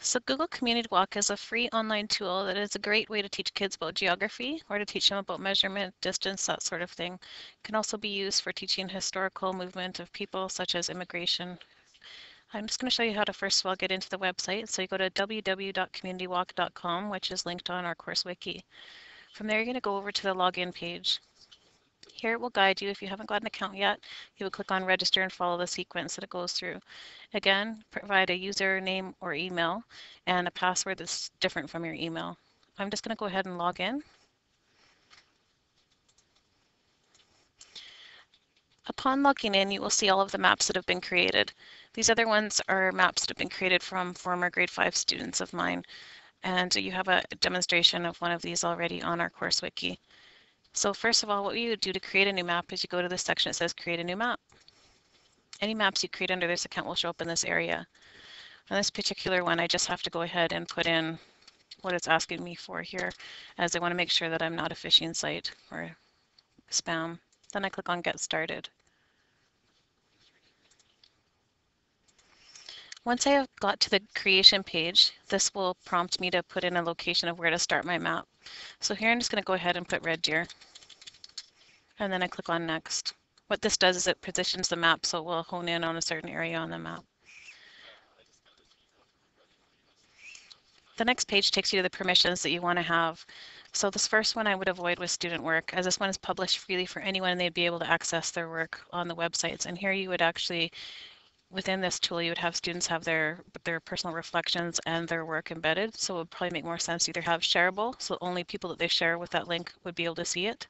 So Google Community Walk is a free online tool that is a great way to teach kids about geography or to teach them about measurement, distance, that sort of thing. It can also be used for teaching historical movement of people such as immigration. I'm just going to show you how to first of all get into the website. So you go to www.communitywalk.com, which is linked on our course wiki. From there, you're going to go over to the login page. Here it will guide you. If you haven't got an account yet, you will click on register and follow the sequence that it goes through. Again, provide a username or email and a password that's different from your email. I'm just going to go ahead and log in. Upon logging in, you will see all of the maps that have been created. These other ones are maps that have been created from former grade 5 students of mine, and you have a demonstration of one of these already on our course wiki. So first of all, what you would do to create a new map is you go to this section that says create a new map. Any maps you create under this account will show up in this area. On this particular one, I just have to go ahead and put in what it's asking me for here, as I want to make sure that I'm not a phishing site or spam. Then I click on Get Started. Once I have got to the creation page, this will prompt me to put in a location of where to start my map. So here I'm just going to go ahead and put Red Deer, and then I click on Next. What this does is it positions the map so it will hone in on a certain area on the map. The next page takes you to the permissions that you want to have. So this first one I would avoid with student work, as this one is published freely for anyone and they'd be able to access their work on the websites. And here you would actually, within this tool, you would have students have their personal reflections and their work embedded. So it would probably make more sense to either have shareable, so only people that they share with that link would be able to see it,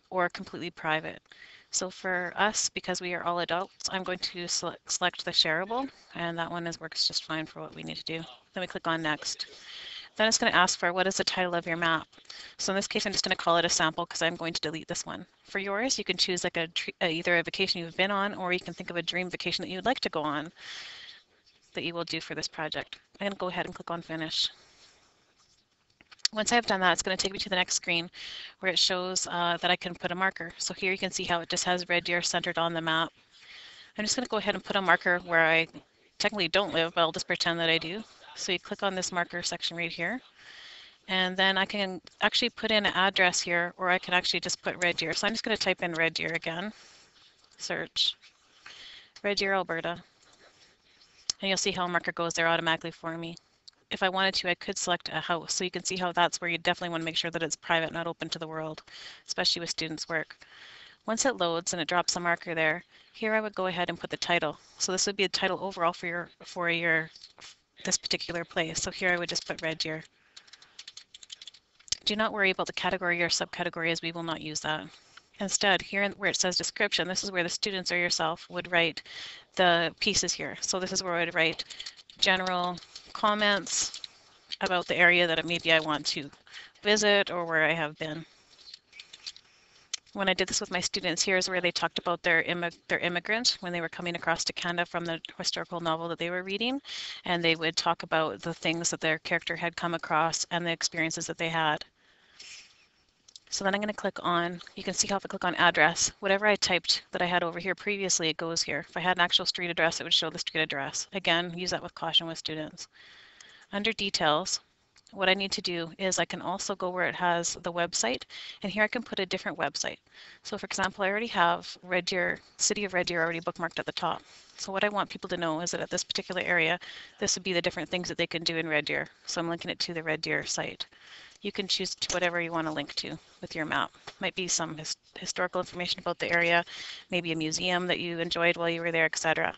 or completely private. So for us, because we are all adults, I'm going to select the shareable, and that one works just fine for what we need to do. Then we click on Next. Then it's going to ask for what is the title of your map. So in this case, I'm just going to call it a sample because I'm going to delete this one. For yours, you can choose like either a vacation you've been on, or you can think of a dream vacation that you'd like to go on that you will do for this project. I'm going to go ahead and click on Finish. Once I've done that, it's going to take me to the next screen where it shows that I can put a marker. So here you can see how it just has Red Deer centered on the map. I'm just going to go ahead and put a marker where I technically don't live, but I'll just pretend that I do. So you click on this marker section right here. And then I can actually put in an address here, or I can actually just put Red Deer. So I'm just going to type in Red Deer again, search, Red Deer, Alberta. And you'll see how a marker goes there automatically for me. If I wanted to, I could select a house. So you can see how that's where you definitely want to make sure that it's private, not open to the world, especially with students' work. Once it loads and it drops a marker there, here I would go ahead and put the title. So this would be the title overall for this particular place. So here I would just put Red Deer. Do not worry about the category or subcategory, as we will not use that. Instead, here where it says description, this is where the students or yourself would write the pieces here. So this is where I would write general comments about the area that maybe I want to visit or where I have been. When I did this with my students, here's where they talked about their immigrant when they were coming across to Canada from the historical novel that they were reading, and they would talk about the things that their character had come across and the experiences that they had. So then I'm going to click on, you can see how if I click on address, whatever I typed that I had over here previously, it goes here. If I had an actual street address, it would show the street address. Again, use that with caution with students. Under details, what I need to do is I can also go where it has the website, and here I can put a different website. So for example, I already have Red Deer, City of Red Deer already bookmarked at the top. So what I want people to know is that at this particular area, this would be the different things that they can do in Red Deer. So I'm linking it to the Red Deer site. You can choose to whatever you want to link to with your map. Might be some historical information about the area, maybe a museum that you enjoyed while you were there, etc.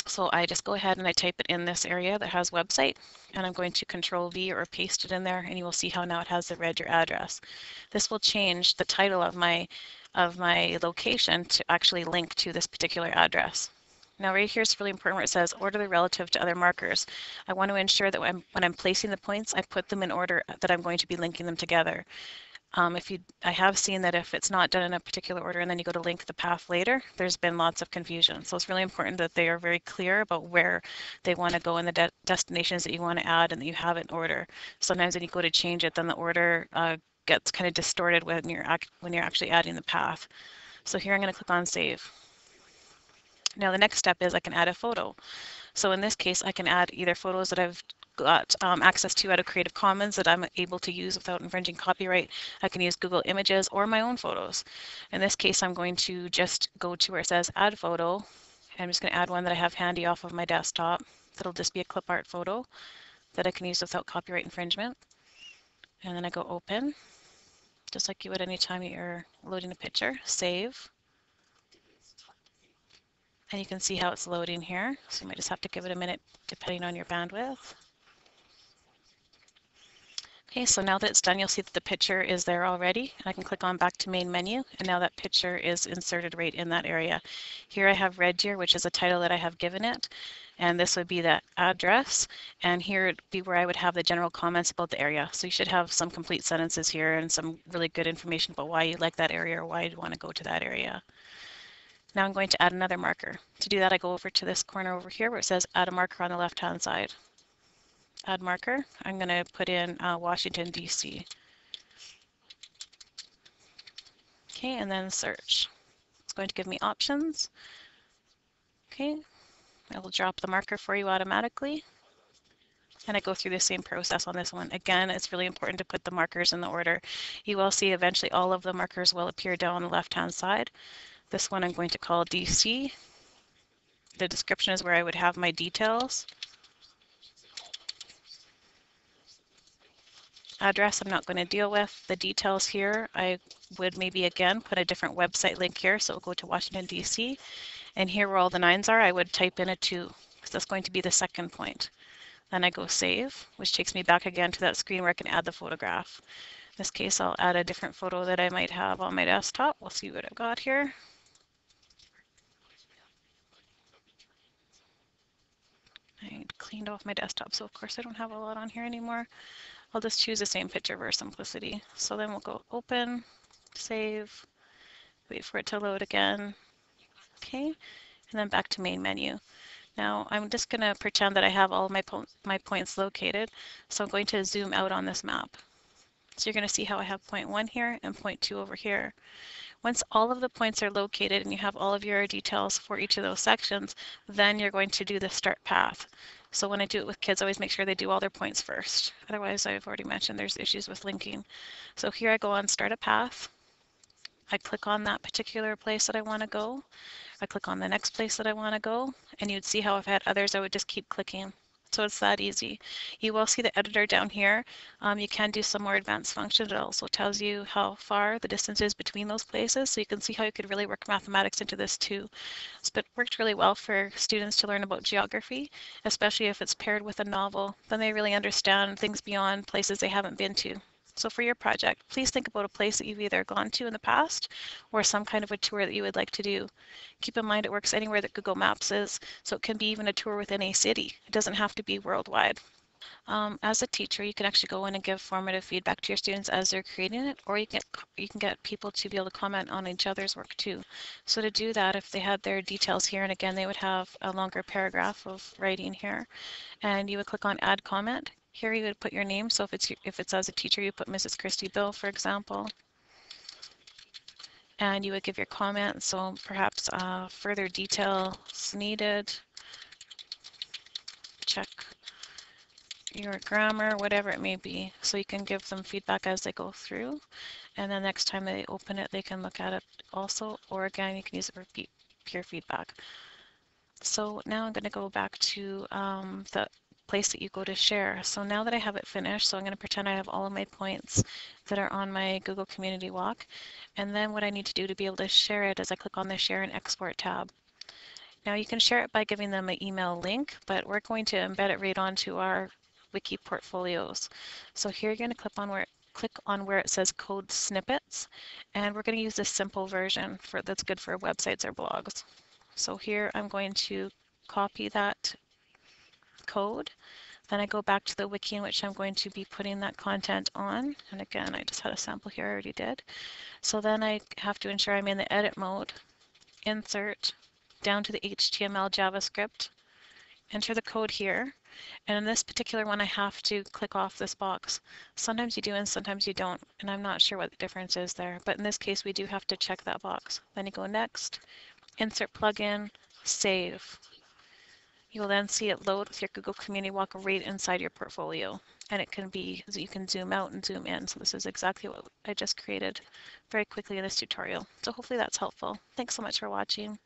So I just go ahead and I type it in this area that has website, and I'm going to Control V or paste it in there, and you will see how now it has the Red Deer address. This will change the title of my location to actually link to this particular address. Now right here is really important where it says order relative to other markers. I want to ensure that when I'm placing the points, I put them in order that I'm going to be linking them together. I have seen that if it's not done in a particular order and then you go to link the path later, there's been lots of confusion. So it's really important that they are very clear about where they want to go and the destinations that you want to add and that you have it in order. Sometimes when you go to change it, then the order gets kind of distorted when you're actually adding the path. So here I'm going to click on Save. Now the next step is I can add a photo. So in this case, I can add either photos that I've got access to out of Creative Commons that I'm able to use without infringing copyright. I can use Google Images or my own photos. In this case, I'm going to just go to where it says Add Photo. I'm just going to add one that I have handy off of my desktop. That'll just be a clip art photo that I can use without copyright infringement. And then I go Open, just like you would anytime you're loading a picture. Save. And you can see how it's loading here. So you might just have to give it a minute depending on your bandwidth. Okay, so now that it's done, you'll see that the picture is there already. I can click on back to main menu, and now that picture is inserted right in that area. Here I have Red Deer, which is a title that I have given it, and this would be the address, and here would be where I would have the general comments about the area. So you should have some complete sentences here and some really good information about why you like that area or why you want to go to that area. Now I'm going to add another marker. To do that, I go over to this corner over here where it says add a marker on the left-hand side. Add marker. I'm going to put in Washington, D.C. Okay, and then search. It's going to give me options. Okay, it will drop the marker for you automatically. And I go through the same process on this one. Again, it's really important to put the markers in the order. You will see eventually all of the markers will appear down the left-hand side. This one I'm going to call DC. The description is where I would have my details. Address I'm not going to deal with. The details here, I would maybe again put a different website link here, so we'll go to Washington, D.C. And here where all the 9s are, I would type in a 2, because that's going to be the second point. Then I go Save, which takes me back again to that screen where I can add the photograph. In this case, I'll add a different photo that I might have on my desktop. We'll see what I've got here. I cleaned off my desktop, so of course I don't have a lot on here anymore. I'll just choose the same picture for simplicity. So then we'll go Open, Save, wait for it to load again. Okay, and then back to main menu. Now I'm just going to pretend that I have all my points located. So I'm going to zoom out on this map. So you're going to see how I have point 1 here and point 2 over here. Once all of the points are located and you have all of your details for each of those sections, then you're going to do the start path. So when I do it with kids, I always make sure they do all their points first. Otherwise, I've already mentioned there's issues with linking. So here I go on Start a Path. I click on that particular place that I want to go. I click on the next place that I want to go, and you'd see how if I had others, I would just keep clicking. So it's that easy. You will see the editor down here. You can do some more advanced functions. It also tells you how far the distance is between those places. So you can see how you could really work mathematics into this too. But it worked really well for students to learn about geography, especially if it's paired with a novel. Then they really understand things beyond places they haven't been to. So for your project, please think about a place that you've either gone to in the past or some kind of a tour that you would like to do. Keep in mind it works anywhere that Google Maps is, so it can be even a tour within a city. It doesn't have to be worldwide. As a teacher, you can actually go in and give formative feedback to your students as they're creating it, or you can get people to be able to comment on each other's work too. So to do that, if they had their details here, and again, they would have a longer paragraph of writing here, and you would click on Add Comment. Here you would put your name, so if it's as a teacher, you put Mrs. Christie-Bill, for example. And you would give your comment, so perhaps further details needed. Check your grammar, whatever it may be. So you can give them feedback as they go through. And then next time they open it, they can look at it also. Or again, you can use it for peer feedback. So now I'm going to go back to the place that you go to share. So now that I have it finished, so I'm going to pretend I have all of my points that are on my Google Community Walk. And then what I need to do to be able to share it is I click on the Share and Export tab. Now you can share it by giving them an email link, but we're going to embed it right onto our wiki portfolios. So here you're going to click on where it says Code Snippets, and we're going to use this simple version that's good for websites or blogs. So here I'm going to copy that code. Then I go back to the wiki in which I'm going to be putting that content on. And again, I just had a sample here, I already did. So then I have to ensure I'm in the edit mode, insert, down to the HTML JavaScript, enter the code here. And in this particular one, I have to click off this box. Sometimes you do and sometimes you don't, and I'm not sure what the difference is there. But in this case, we do have to check that box. Then you go next, insert plugin, save. You will then see it load with your Google Community Walk right inside your portfolio. And it can be, you can zoom out and zoom in. So this is exactly what I just created very quickly in this tutorial. So hopefully that's helpful. Thanks so much for watching.